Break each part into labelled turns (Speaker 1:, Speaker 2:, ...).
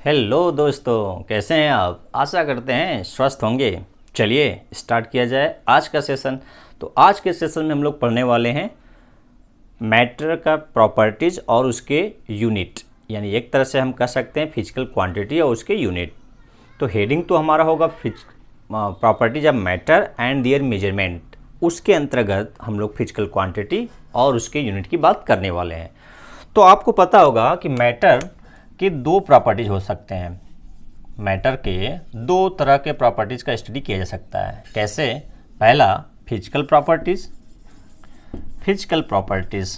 Speaker 1: Hello दोस्तों, कैसे हैं आप? आशा करते हैं स्वस्थ होंगे। चलिए स्टार्ट किया जाए आज का सेशन। तो आज के सेशन में हम लोग पढ़ने वाले हैं मैटर का प्रॉपर्टीज और उसके यूनिट, यानी एक तरह से हम कह सकते हैं फिजिकल क्वांटिटी और उसके यूनिट। तो हेडिंग तो हमारा होगा properties of matter and there measurement. उसके अंतर्गत हम लोग फिजिकल क्वांटिटी और उसके यूनिट की बात करने वाले हैं। तो आपको पता होगा कि मैटर के दो प्रॉपर्टीज हो सकते हैं। मैटर के दो तरह के प्रॉपर्टीज का स्टडी किया जा सकता है। कैसे? पहला फिजिकल प्रॉपर्टीज,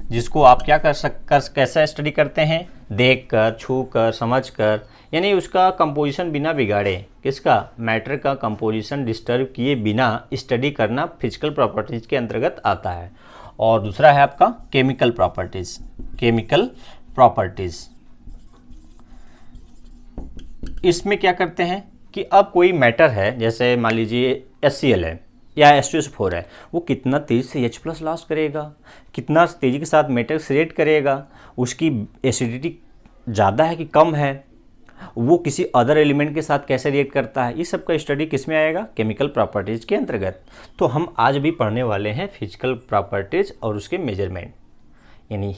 Speaker 1: जिसको आप क्या कैसा स्टडी करते हैं? देखकर, छूकर, समझकर, यानी उसका कंपोजिशन बिना बिगाड़े, किसका? मैटर का कंपोजिशन डिस्टर्ब किए बिना स्टडी करना फिजिकल प्रॉपर्टीज के अंतर्गत आता है। और दूसरा है आपका केमिकल प्रॉपर्टीज। इसमें क्या करते हैं कि अब कोई मैटर है, जैसे मान लीजिए HCl है या H2SO4 है, वो कितना तेज से H+ लॉस करेगा, कितना तेजी के साथ मैटर रिएक्ट करेगा, उसकी एसिडिटी ज़्यादा है कि कम है, वो किसी अदर एलिमेंट के साथ कैसे रिएक्ट करता है, इस सब का स्टडी किस में आएगा? केमिकल प्रॉपर्टीज के अंतर्गत। तो हम आज भी पढ़ने वाले हैं फिजिकल प्रॉपर्टीज और उसके मेजरमेंट, यानी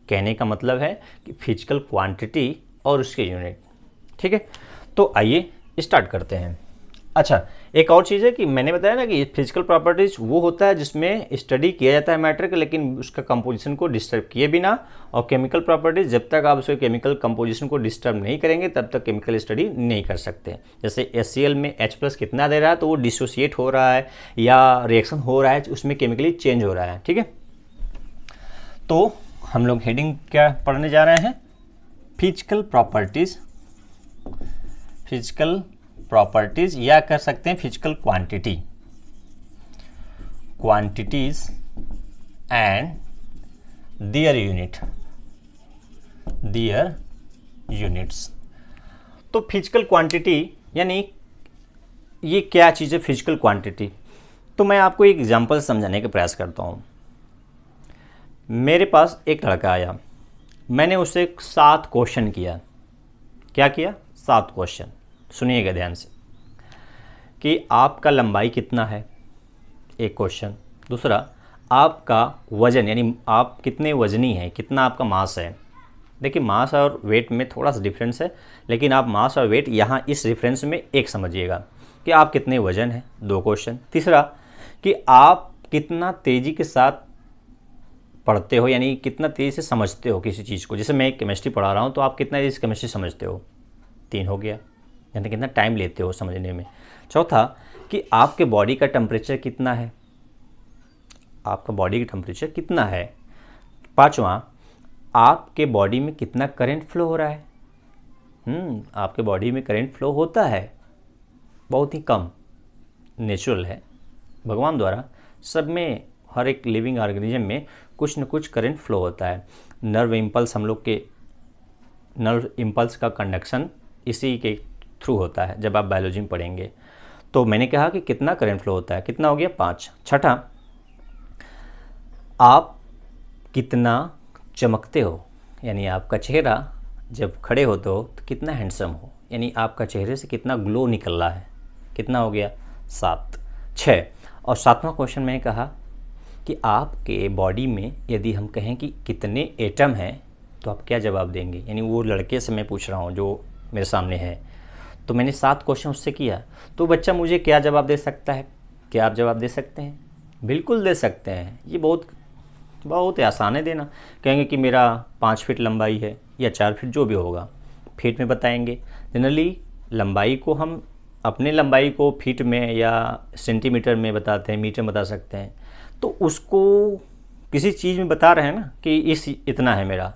Speaker 1: कहने का मतलब है कि फिजिकल क्वांटिटी और उसके यूनिट। ठीक है, तो आइए स्टार्ट करते हैं। अच्छा, एक और चीज़ है कि मैंने बताया ना कि फिजिकल प्रॉपर्टीज वो होता है जिसमें स्टडी किया जाता है मैटर का, लेकिन उसका कंपोजिशन को डिस्टर्ब किए बिना। और केमिकल प्रॉपर्टीज, जब तक आप उसके केमिकल कंपोजिशन को डिस्टर्ब नहीं करेंगे तब तक केमिकल स्टडी नहीं कर सकते। जैसे HCl में H+ कितना दे रहा है, तो वो डिसोसिएट हो रहा है या रिएक्शन हो रहा है, उसमें केमिकली चेंज हो रहा है। ठीक है, तो हम लोग हेडिंग क्या पढ़ने जा रहे हैं? फिजिकल प्रॉपर्टीज या कर सकते हैं physical quantities and their units. तो फिजिकल क्वांटिटी यानी ये क्या चीज़ है फिजिकल क्वांटिटी? तो मैं आपको एक एग्जांपल समझाने का प्रयास करता हूँ। मेरे पास एक लड़का आया, मैंने उससे 7 क्वेश्चन किया। क्या किया? 7 क्वेश्चन। सुनिएगा ध्यान से कि आपका लंबाई कितना है, एक क्वेश्चन। दूसरा, आपका वजन, यानी आप कितने वजनी हैं, कितना आपका मास है। देखिए, मास और वेट में थोड़ा सा डिफरेंस है, लेकिन आप मास और वेट यहाँ इस रेफरेंस में एक समझिएगा कि आप कितने वजन हैं, 2 क्वेश्चन। तीसरा, कि आप कितना तेज़ी के साथ पढ़ते हो, यानी कितना तेज़ी से समझते हो किसी चीज़ को। जैसे मैं केमिस्ट्री पढ़ा रहा हूँ, तो आप कितना तेज़ी से केमिस्ट्री समझते हो, 3 हो गया, यानी कितना टाइम लेते हो समझने में। चौथा, कि आपके बॉडी का टेम्परेचर कितना है, आपका बॉडी का टेम्परेचर कितना है। पाँचवा, आपके बॉडी में कितना करंट फ्लो हो रहा है। आपके बॉडी में करंट फ्लो होता है, बहुत ही कम, नेचुरल है, भगवान द्वारा सब में, हर एक लिविंग ऑर्गेनिज्म में कुछ न कुछ करंट फ्लो होता है। नर्व इम्पल्स का कंडक्शन इसी के थ्रू होता है, जब आप बायोलॉजी में पढ़ेंगे। तो मैंने कहा कि कितना करंट फ्लो होता है, कितना हो गया? 5। छठा, आप कितना चमकते हो, यानी आपका चेहरा जब खड़े होते हो तो कितना हैंडसम हो, यानी आपका चेहरे से कितना ग्लो निकल रहा है, कितना हो गया? 7। 6 और 7वां क्वेश्चन मैंने कहा कि आपके बॉडी में यदि हम कहें कि कितने एटम हैं, तो आप क्या जवाब देंगे? यानी वो लड़के से मैं पूछ रहा हूँ जो मेरे सामने है। तो मैंने 7 क्वेश्चन उससे किया, तो बच्चा मुझे क्या जवाब दे सकता है? क्या आप जवाब दे सकते हैं? बिल्कुल दे सकते हैं। ये बहुत आसान है देना। कहेंगे कि मेरा 5 फीट लंबाई है या 4 फीट, जो भी होगा फीट में बताएंगे। जनरली लंबाई को हम अपने लंबाई को फीट में या सेंटीमीटर में बताते हैं, मीटर में बता सकते हैं। तो उसको किसी चीज़ में बता रहे हैं ना कि इतना है मेरा।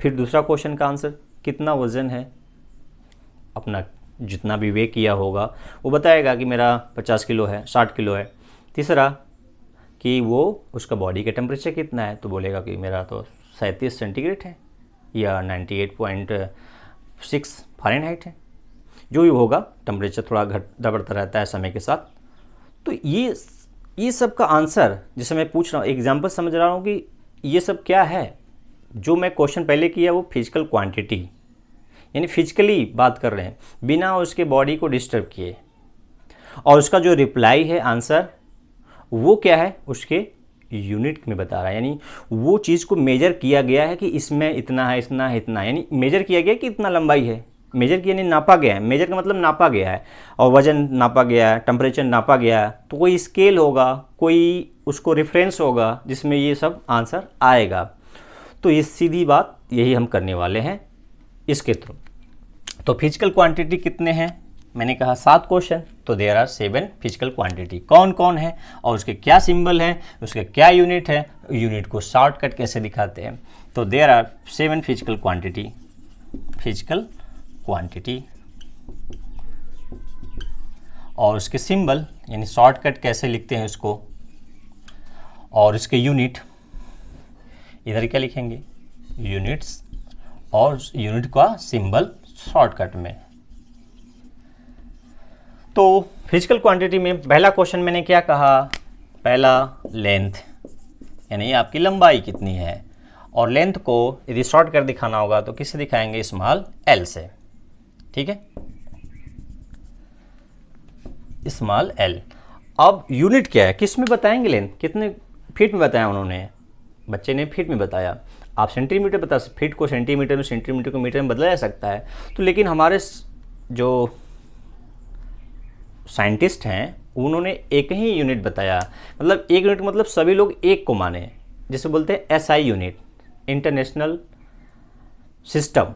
Speaker 1: फिर दूसरा क्वेश्चन का आंसर, कितना वज़न है, अपना जितना भी वे किया होगा वो बताएगा कि मेरा 50 किलो है, 60 किलो है। तीसरा, कि वो उसका बॉडी का टेम्परेचर कितना है, तो बोलेगा कि मेरा तो 37 सेंटीग्रेड है या 98.6 फ़ारेनहाइट है। जो भी होगा, टेम्परेचर थोड़ा घटता बढ़ता रहता है समय के साथ। तो ये सब का आंसर, जैसे मैं पूछ रहा हूँ, एग्जाम्पल समझ रहा हूँ कि ये सब क्या है, जो मैं क्वेश्चन पहले किया वो फिजिकल क्वांटिटी, यानी फिजिकली बात कर रहे हैं बिना उसके बॉडी को डिस्टर्ब किए, और उसका जो रिप्लाई है आंसर वो क्या है, उसके यूनिट में बता रहा है, यानी वो चीज़ को मेजर किया गया है कि इसमें इतना है, इतना है, इतना, यानी मेजर किया गया कि इतना लंबाई है, मेजर किया यानी नापा गया है, मेजर का मतलब नापा गया है, और वजन नापा गया है, टेम्परेचर नापा गया है, तो कोई स्केल होगा, कोई उसको रेफरेंस होगा जिसमें ये सब आंसर आएगा। तो ये सीधी बात यही हम करने वाले हैं इसके थ्रू। तो फिजिकल क्वांटिटी कितने हैं, मैंने कहा 7 क्वेश्चन, तो देयर आर 7 फिजिकल क्वांटिटी। कौन कौन है और उसके क्या सिंबल है, उसके क्या यूनिट है, यूनिट को शॉर्टकट कैसे दिखाते हैं। तो there are 7 physical quantity, physical quantity, और उसके सिंबल यानी शॉर्टकट कैसे लिखते हैं उसको, और इसके यूनिट इधर क्या लिखेंगे, यूनिट्स, और यूनिट का सिंबल शॉर्टकट में। तो फिजिकल क्वांटिटी में पहला क्वेश्चन मैंने क्या कहा, पहला लेंथ, यानी आपकी लंबाई कितनी है, और लेंथ को यदि शॉर्ट कर दिखाना होगा तो किससे दिखाएंगे, स्मॉल एल से, ठीक है, स्मॉल एल। अब यूनिट क्या है, किस में बताएंगे लेंथ, कितने फीट में बताया उन्होंने, बच्चे ने फीट में बताया, आप सेंटीमीटर बता, फीट को सेंटीमीटर में, सेंटीमीटर को मीटर में बदला जा सकता है। तो लेकिन हमारे जो साइंटिस्ट हैं उन्होंने एक ही यूनिट बताया, मतलब एक यूनिट मतलब सभी लोग एक को माने, जिसे बोलते हैं एसआई यूनिट, इंटरनेशनल सिस्टम,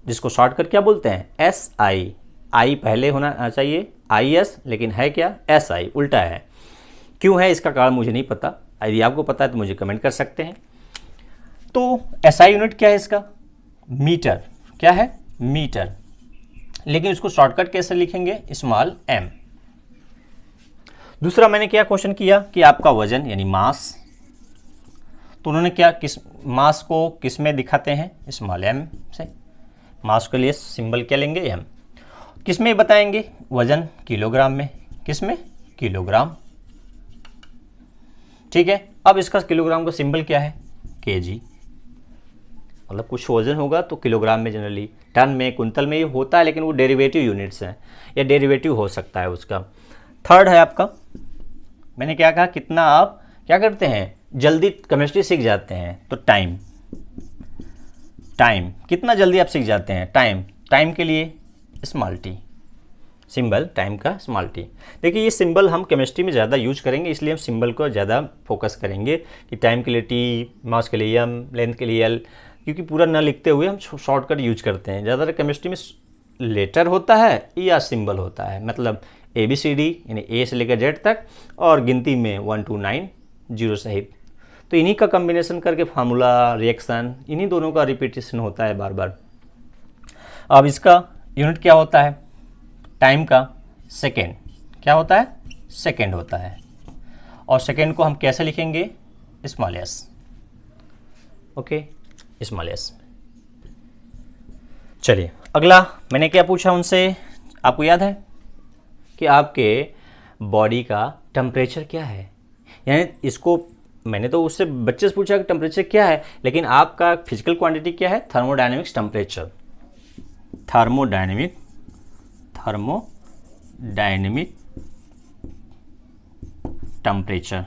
Speaker 1: जिसको शॉर्टकट क्या बोलते हैं, एसआई। आई पहले होना चाहिए आईएस, लेकिन है क्या एसआई, उल्टा है। क्यों है इसका कारण मुझे नहीं पता, यदि आपको पता है तो मुझे कमेंट कर सकते हैं। तो एसआई यूनिट क्या है इसका, मीटर, क्या है मीटर, लेकिन उसको शॉर्टकट कैसे लिखेंगे, स्मॉल एम। दूसरा मैंने क्या क्वेश्चन किया कि आपका वजन यानी मास, तो उन्होंने क्या, किस मास को किस में दिखाते हैं, स्मॉल एम से, मास के लिए सिंबल क्या लेंगे, एम। किस में बताएंगे, वजन किलोग्राम में, किस में, किलोग्राम, ठीक है। अब इसका किलोग्राम का सिंबल क्या है, केजी, मतलब कुछ वजन होगा तो किलोग्राम में, जनरली टन में, कुंतल में ये होता है, लेकिन वो डेरिवेटिव यूनिट्स हैं, या डेरिवेटिव हो सकता है उसका। थर्ड है आपका, मैंने क्या कहा, कितना आप क्या करते हैं, जल्दी केमिस्ट्री सीख जाते हैं, तो टाइम, टाइम कितना जल्दी आप सीख जाते हैं, टाइम, टाइम के लिए स्मॉल टी, सिंबल टाइम का स्मॉल टी। देखिए ये सिंबल हम केमिस्ट्री में ज़्यादा यूज करेंगे, इसलिए हम सिंबल को ज़्यादा फोकस करेंगे कि टाइम के लिए टी, मास के लिए एम, लेंथ के लिए एल, क्योंकि पूरा ना लिखते हुए हम शॉर्टकट यूज करते हैं। ज़्यादातर केमिस्ट्री में लेटर होता है या सिंबल होता है, मतलब ABCD यानी ए से लेकर जेड तक, और गिनती में 1 to 9 जीरो सहित, तो इन्हीं का कम्बिनेशन करके फार्मूला, रिएक्शन, इन्हीं दोनों का रिपीटेशन होता है बार बार। अब इसका यूनिट क्या होता है, टाइम का सेकेंड, क्या होता है, सेकेंड होता है, और सेकेंड को हम कैसे लिखेंगे, small S, okay, small S. चलिए अगला मैंने क्या पूछा उनसे, आपको याद है कि आपके बॉडी का टेम्परेचर क्या है, यानी इसको मैंने तो उससे बच्चे से पूछा कि टेम्परेचर क्या है, लेकिन आपका फिजिकल क्वांटिटी क्या है, thermodynamics temperature, thermodynamic temperature,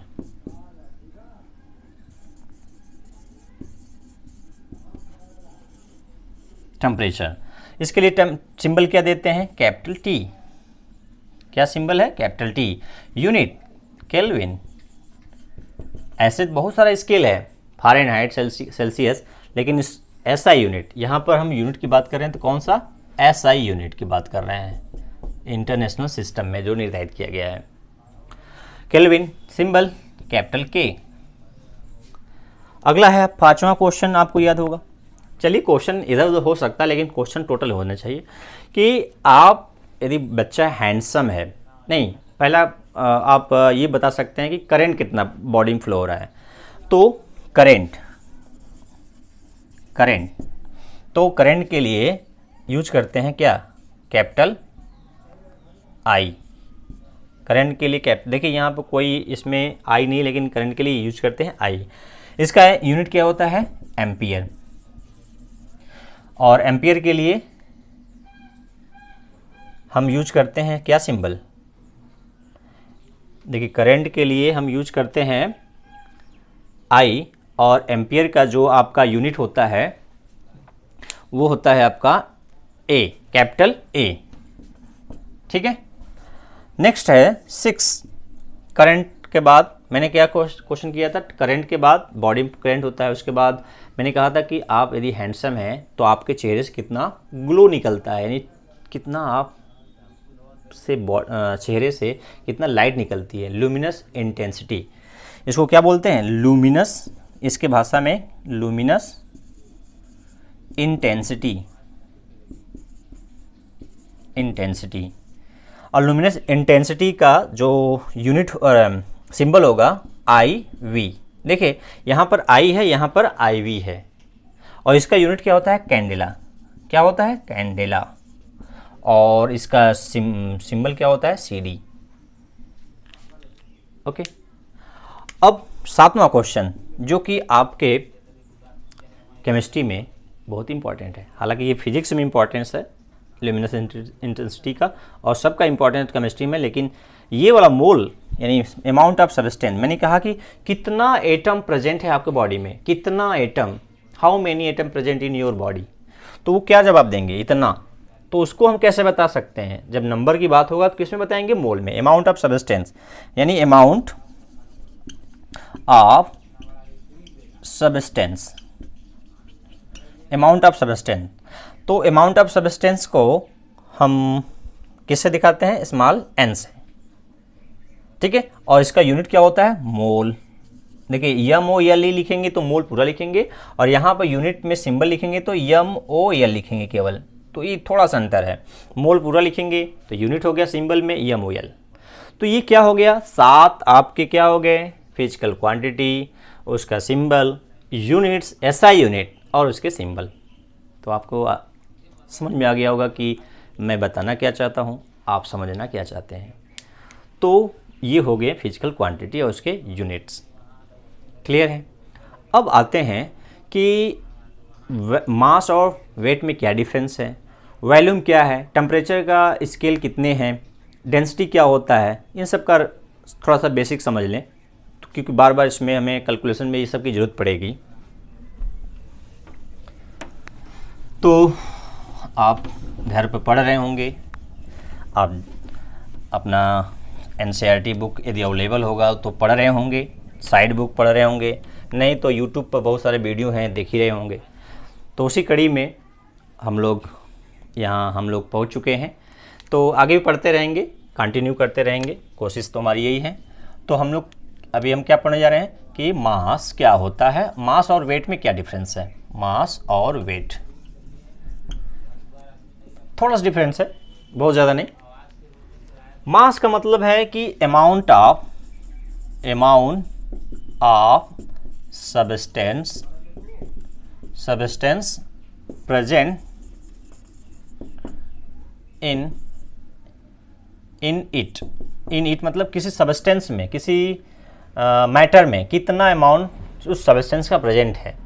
Speaker 1: temperature, इसके लिए सिंबल क्या देते हैं, कैपिटल टी, क्या सिंबल है, कैपिटल टी। यूनिट केल्विन, ऐसे बहुत सारा स्केल है, फ़ारेनहाइट, सेल्सियस, लेकिन इस एसआई यूनिट, यहाँ पर हम यूनिट की बात कर रहे हैं, तो कौन सा, एसआई यूनिट की बात कर रहे हैं, इंटरनेशनल सिस्टम में जो निर्धारित किया गया है। केल्विन सिंबल कैपिटल के। अगला है 5वां क्वेश्चन, आपको याद होगा, चलिए क्वेश्चन इधर उधर हो सकता है, लेकिन क्वेश्चन टोटल होना चाहिए कि आप यदि बच्चा हैंडसम है, नहीं पहला आप ये बता सकते हैं कि करंट कितना बॉडी में फ्लो हो रहा है, तो करंट, तो करंट के लिए यूज करते हैं क्या, कैपिटल आई, करंट के लिए देखिए यहाँ पर कोई इसमें आई नहीं, लेकिन करंट के लिए यूज करते हैं आई। इसका यूनिट क्या होता है, एम्पियर, और एम्पियर के लिए हम यूज करते हैं क्या सिंबल? देखिए करंट के लिए हम यूज करते हैं आई, और एम्पियर का जो आपका यूनिट होता है वो होता है आपका ए, कैपिटल ए। ठीक है। नेक्स्ट है 6। करंट के बाद मैंने क्या क्वेश्चन किया था? करंट के बाद बॉडी करंट होता है, उसके बाद मैंने कहा था कि आप यदि हैंडसम हैं तो आपके चेहरे से कितना ग्लो निकलता है, यानी कितना आप से चेहरे से कितना लाइट निकलती है, लुमिनस इंटेंसिटी। इसको क्या बोलते हैं? लुमिनस, इसके भाषा में लुमिनस इंटेंसिटी। और लुमिनस इंटेंसिटी का जो यूनिट सिंबल होगा आई वी। देखिए यहाँ पर आई है, यहाँ पर आई वी है, और इसका यूनिट क्या होता है? कैंडेला। क्या होता है? कैंडेला। और इसका सिंबल क्या होता है? C D. ओके। अब 7वां क्वेश्चन जो कि आपके केमिस्ट्री में बहुत इंपॉर्टेंट है, हालांकि ये फिजिक्स में इंपॉर्टेंस है ल्यूमिनस इंटेंसिटी का, और सबका इंपॉर्टेंट केमिस्ट्री में, लेकिन ये वाला मोल यानी अमाउंट ऑफ सब्सटेंस, मैंने कहा कि कितना एटम प्रेजेंट है आपके बॉडी में, कितना atom, how many atom present in your body, तो वो क्या जवाब देंगे? इतना। तो उसको हम कैसे बता सकते हैं? जब नंबर की बात होगा तो किसमें बताएंगे? मोल में। अमाउंट ऑफ सब्सटेंस यानी amount of substance, amount of substance. तो अमाउंट ऑफ सब्सटेंस को हम किससे दिखाते हैं? स्मॉल एन से। ठीक है। और इसका यूनिट क्या होता है? मोल। देखिए यम ओ एल ई लिखेंगे तो मोल पूरा लिखेंगे, और यहाँ पर यूनिट में सिंबल लिखेंगे तो यम ओ एल लिखेंगे केवल, तो ये थोड़ा सा अंतर है। मोल पूरा लिखेंगे तो यूनिट हो गया सिंबल में यम ओ एल। तो ये क्या हो गया? 7 आपके क्या हो गए? फिजिकल क्वांटिटी, उसका सिंबल, यूनिट्स, एसआई यूनिट और उसके सिंबल। तो आपको समझ में आ गया होगा कि मैं बताना क्या चाहता हूँ, आप समझना क्या चाहते हैं। तो ये हो गए फिजिकल क्वांटिटी और उसके यूनिट्स। क्लियर है। अब आते हैं कि मास और वेट में क्या डिफरेंस है, वॉल्यूम क्या है, टेम्परेचर का स्केल कितने हैं, डेंसिटी क्या होता है, इन सब का थोड़ा सा बेसिक समझ लें, तो क्योंकि बार बार इसमें हमें कैलकुलेशन में ये सब की ज़रूरत पड़ेगी। तो आप घर पर पढ़ रहे होंगे, आप अपना एनसीईआरटी बुक यदि अवेलेबल होगा तो पढ़ रहे होंगे, साइड बुक पढ़ रहे होंगे, नहीं तो यूट्यूब पर बहुत सारे वीडियो हैं देख ही रहे होंगे। तो उसी कड़ी में हम लोग पहुंच चुके हैं, तो आगे भी पढ़ते रहेंगे, कंटिन्यू करते रहेंगे, कोशिश तो हमारी यही है। तो हम क्या पढ़ने जा रहे हैं कि मास क्या होता है, मास और वेट में क्या डिफरेंस है। मास और वेट थोड़ा सा डिफरेंस है, बहुत ज़्यादा नहीं। मास का मतलब है कि amount of substance present in it मतलब किसी सब्सटेंस में, किसी मैटर में कितना अमाउंट उस सब्सटेंस का प्रेजेंट है,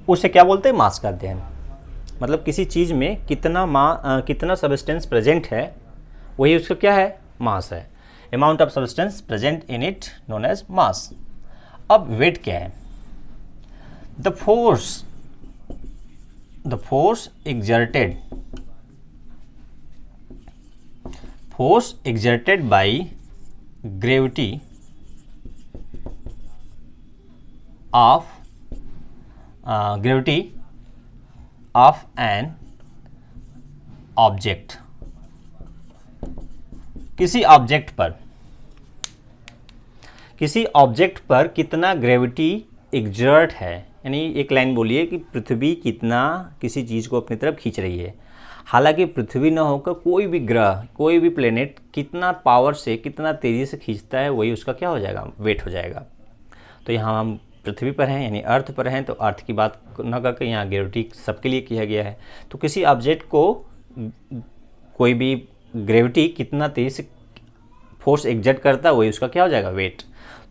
Speaker 1: उसे क्या बोलते हैं? मास का अध्ययन। मतलब किसी चीज़ में कितना सब्सटेंस प्रेजेंट है, वही उसका क्या है? मास है। Amount of substance present in it known as mass. अब वेट क्या है? The force exerted by gravity of an object, किसी ऑब्जेक्ट पर कितना ग्रेविटी एग्जर्ट है, यानी एक लाइन बोलिए कि पृथ्वी कितना किसी चीज़ को अपनी तरफ खींच रही है। हालांकि पृथ्वी न होकर कोई भी ग्रह, कोई भी प्लेनेट कितना पावर से, कितना तेज़ी से खींचता है, वही उसका क्या हो जाएगा? वेट हो जाएगा। तो यहाँ हम पृथ्वी पर हैं यानी अर्थ पर हैं, तो अर्थ की बात न करके यहाँ ग्रेविटी सबके लिए किया गया है। तो किसी ऑब्जेक्ट को कोई भी ग्रेविटी कितना तेज़ी से फोर्स एग्जर्ट करता है, वही उसका क्या हो जाएगा? वेट।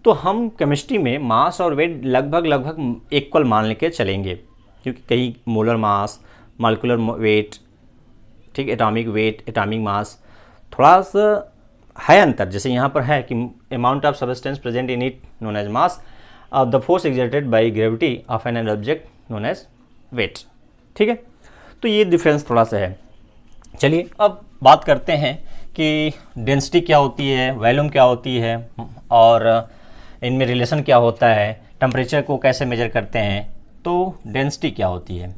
Speaker 1: तो हम केमिस्ट्री में मास और वेट लगभग इक्वल मान लेके चलेंगे। क्योंकि कहीं मोलर मास, मॉलिक्यूलर वेट, ठीक, एटॉमिक वेट, एटॉमिक मास, थोड़ा सा है अंतर। जैसे यहाँ पर है कि amount of substance present in it known as mass of the force exerted by gravity of an object known as weight. ठीक है, तो ये डिफरेंस थोड़ा सा है। चलिए अब बात करते हैं कि डेंसिटी क्या होती है, वॉल्यूम क्या होती है, और इनमें रिलेशन क्या होता है, टेम्परेचर को कैसे मेजर करते हैं। तो डेंसिटी क्या होती है?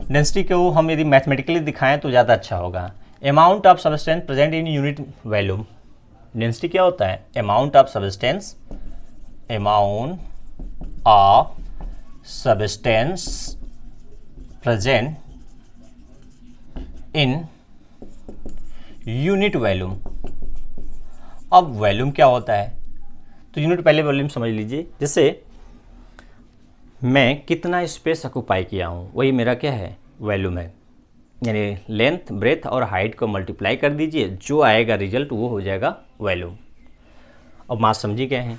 Speaker 1: डेंसिटी को हम यदि मैथमेटिकली दिखाएं तो ज़्यादा अच्छा होगा। Amount of substance present in unit volume. Density क्या होता है? Amount of substance, amount of substance present in unit volume. अब वॉल्यूम क्या होता है? तो यूनिट पहले वॉल्यूम समझ लीजिए। जैसे मैं कितना स्पेस ऑक्यूपाई किया हूँ, वही मेरा क्या है? वॉल्यूम है। यानी लेंथ, ब्रेथ और हाइट को मल्टीप्लाई कर दीजिए, जो आएगा रिजल्ट वो हो जाएगा वॉल्यूम। अब मास समझी गए हैं,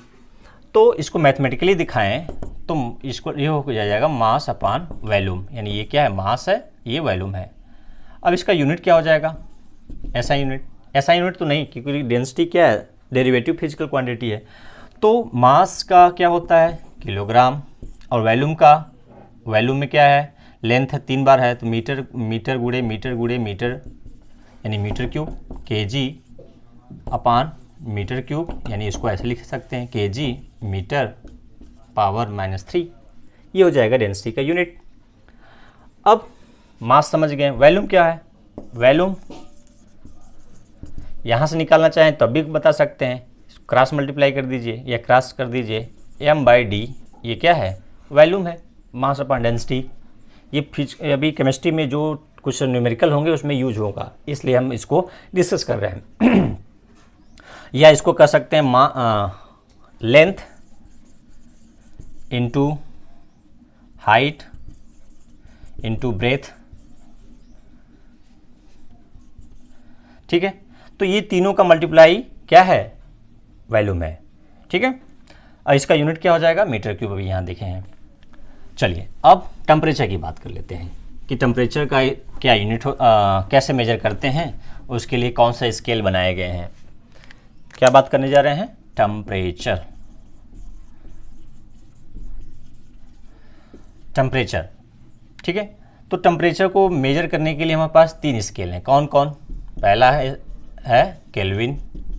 Speaker 1: तो इसको मैथमेटिकली दिखाएं तो इसको ये हो जाएगा मास अपॉन वॉल्यूम। यानी ये क्या है? मास है, ये वॉल्यूम है। अब इसका यूनिट क्या हो जाएगा? ऐसा यूनिट। ऐसा यूनिट तो नहीं, क्योंकि डेंसिटी क्या है? डेरिवेटिव फिजिकल क्वांटिटी है। तो मास का क्या होता है? किलोग्राम। और वॉल्यूम का, वॉल्यूम में क्या है? लेंथ है, 3 बार है, तो मीटर, मीटर गुणे मीटर गुणे मीटर, यानी metre cube, KG upon metre cube. यानी इसको ऐसे लिख सकते हैं, केजी मीटर पावर -3। ये हो जाएगा डेंसिटी का यूनिट। अब मास समझ गए। वॉल्यूम क्या है? वॉल्यूम यहाँ से निकालना चाहें तब भी बता सकते हैं, क्रॉस मल्टीप्लाई कर दीजिए या क्रॉस कर दीजिए, m/d। ये क्या है? वॉल्यूम है, मास अपॉन डेंसिटी। ये अभी केमिस्ट्री में जो कुछ न्यूमेरिकल होंगे उसमें यूज होगा, इसलिए हम इसको डिस्कस कर रहे हैं। या इसको कह सकते हैं length into height into breadth. ठीक है, तो ये तीनों का मल्टीप्लाई क्या है? वॉल्यूम है। ठीक है, और इसका यूनिट क्या हो जाएगा? Metre cube. अभी यहाँ देखे हैं। चलिए अब टेम्परेचर की बात कर लेते हैं कि टेम्परेचर का क्या यूनिट कैसे मेजर करते हैं, उसके लिए कौन सा स्केल बनाए गए हैं। क्या बात करने जा रहे हैं? टेम्परेचर। टेम्परेचर, ठीक है। तो टेम्परेचर को मेजर करने के लिए हमारे पास 3 स्केल हैं। कौन कौन? पहला है केल्विन,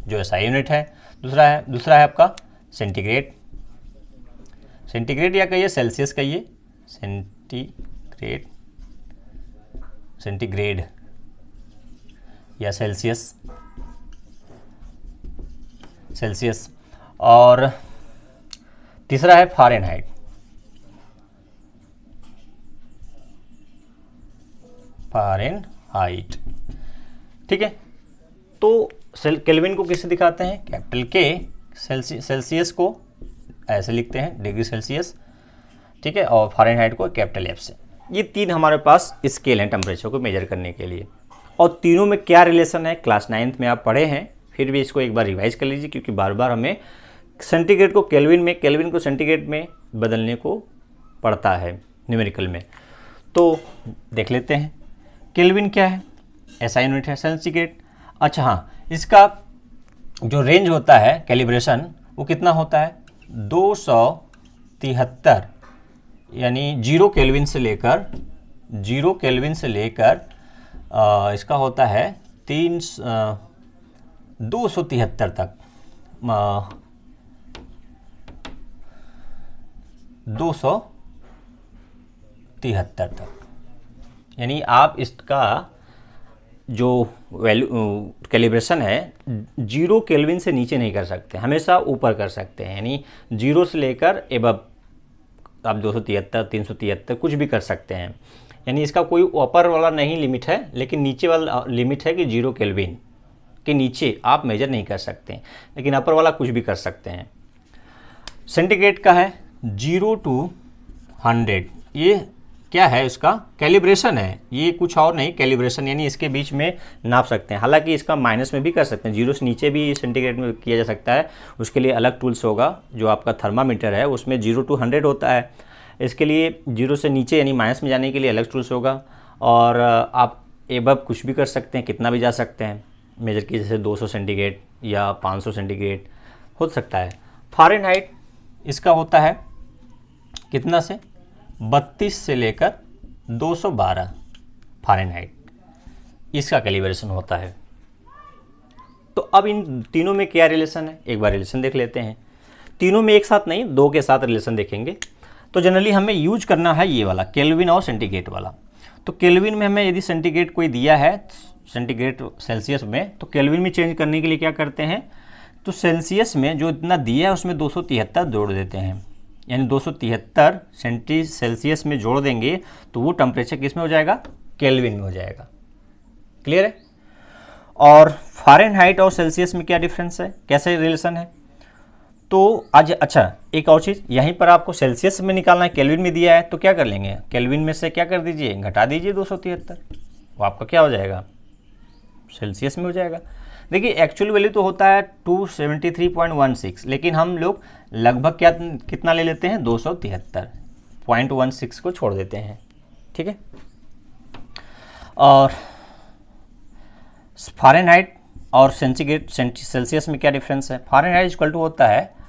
Speaker 1: जो एसआई यूनिट है। दूसरा है आपका सेंटीग्रेड। सेंटीग्रेड या कहिए सेल्सियस कहिए, सेंटीग्रेड या सेल्सियस। और तीसरा है फ़ारेनहाइट। ठीक है, तो केल्विन को किससे दिखाते हैं? कैपिटल के। सेल्सियस को ऐसे लिखते हैं, डिग्री सेल्सियस। ठीक है, और फ़ारेनहाइट को कैपिटल एफ से। ये 3 हमारे पास स्केल हैं टेम्परेचर को मेजर करने के लिए। और तीनों में क्या रिलेशन है, क्लास 9th में आप पढ़े हैं, फिर भी इसको एक बार रिवाइज कर लीजिए, क्योंकि बार बार हमें सेंटीग्रेड को केल्विन में, केल्विन को सेंटीग्रेड में बदलने को पड़ता है न्यूमेरिकल में। तो देख लेते हैं केल्विन क्या है। एसआई यूनिट है। सेंटीग्रेड, अच्छा हाँ, इसका जो रेंज होता है कैलिब्रेशन, वो कितना होता है? 273, यानी 0 केल्विन से लेकर इसका होता है 273 तक, 273 तक। यानी आप इसका जो कैलिब्रेशन है 0 केल्विन से नीचे नहीं कर सकते, हमेशा ऊपर कर सकते हैं। यानी 0 से लेकर एबव आप 273, 373 कुछ भी कर सकते हैं। यानी इसका कोई ऊपर वाला नहीं लिमिट है, लेकिन नीचे वाला लिमिट है कि 0 केल्विन के नीचे आप मेजर नहीं कर सकते, लेकिन अपर वाला कुछ भी कर सकते हैं। सेंटीग्रेड का है 0 to 100। ये क्या है? इसका कैलिब्रेशन है, ये कुछ और नहीं, कैलिब्रेशन यानी इसके बीच में नाप सकते हैं। हालांकि इसका माइनस में भी कर सकते हैं, 0 से नीचे भी सेंटीग्रेड में किया जा सकता है। उसके लिए अलग टूल्स होगा, जो आपका थर्मामीटर है उसमें 0 to 100 होता है। इसके लिए 0 से नीचे यानी माइनस में जाने के लिए अलग टूल्स होगा, और आप एबव कुछ भी कर सकते हैं, कितना भी जा सकते हैं मेजर की, जैसे 200 सेंटीग्रेड या 500 सेंटीग्रेड हो सकता है। फ़ारेनहाइट इसका होता है कितना से 32 से लेकर 212 फ़ारेनहाइट, इसका कैलिब्रेशन होता है। तो अब इन तीनों में क्या रिलेशन है, एक बार रिलेशन देख लेते हैं। तीनों में एक साथ नहीं, दो के साथ रिलेशन देखेंगे। तो जनरली हमें यूज करना है ये वाला केल्विन और सेंटीग्रेड वाला। तो केल्विन में हमें यदि सेंटीग्रेड कोई दिया है सेंटीग्रेड सेल्सियस में, तो केल्विन में चेंज करने के लिए क्या करते हैं, तो सेल्सियस में जो इतना दिया है उसमें 273 जोड़ देते हैं, यानी 273 सेल्सियस में जोड़ देंगे तो वो टेम्परेचर किस में हो जाएगा, केल्विन में हो जाएगा। क्लियर है। और फ़ारेनहाइट और सेल्सियस में क्या डिफरेंस है, कैसे रिलेशन है, तो आज अच्छा एक और चीज़, यहीं पर आपको सेल्सियस में निकालना है, केल्विन में दिया है तो क्या कर लेंगे, केल्विन में से क्या कर दीजिए, घटा दीजिए 273, वो आपका क्या हो जाएगा, सेल्सियस में हो जाएगा। देखिए एक्चुअल वैल्यू तो होता है 273.16, लेकिन हम लोग लगभग कितना ले लेते हैं, 273.16 को छोड़ देते हैं। ठीक है। और फ़ारेनहाइट और सेंटीग्रेड सेल्सियस में क्या डिफरेंस है, फ़ारेनहाइट इक्वल टू होता है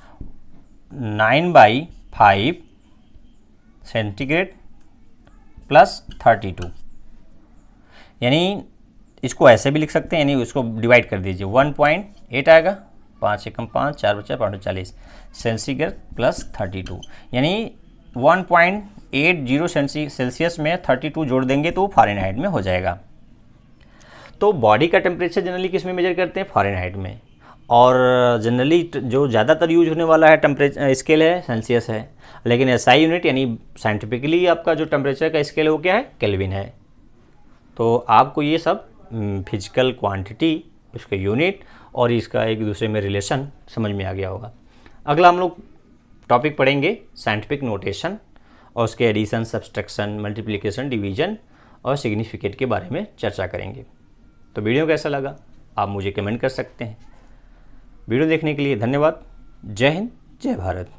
Speaker 1: 9/5 सेंटीग्रेड प्लस 32, यानी इसको ऐसे भी लिख सकते हैं, यानी इसको डिवाइड कर दीजिए 1.8 आएगा, 5 एकम 5, 4 बचा 540 सेंटीग्रेड प्लस 32, यानी 1.80 सेल्सियस में 32 जोड़ देंगे तो फ़ारेनहाइट में हो जाएगा। तो बॉडी का टेम्परेचर जनरली किस में मेजर करते हैं, फ़ारेनहाइट में, और जनरली जो ज़्यादातर यूज होने वाला है टेम्परेचर स्केल है सेल्सियस है, लेकिन एसआई यूनिट यानी साइंटिफिकली आपका जो टेम्परेचर का स्केल है वो क्या है, केल्विन है। तो आपको ये सब फिजिकल क्वांटिटी, उसके यूनिट और इसका एक दूसरे में रिलेशन समझ में आ गया होगा। अगला हम लोग टॉपिक पढ़ेंगे साइंटिफिक नोटेशन और उसके एडिशन, सब्सट्रैक्शन, मल्टीप्लिकेशन, डिवीजन और सिग्निफिकेंट के बारे में चर्चा करेंगे। तो वीडियो कैसा लगा आप मुझे कमेंट कर सकते हैं। वीडियो देखने के लिए धन्यवाद। जय हिंद, जय भारत।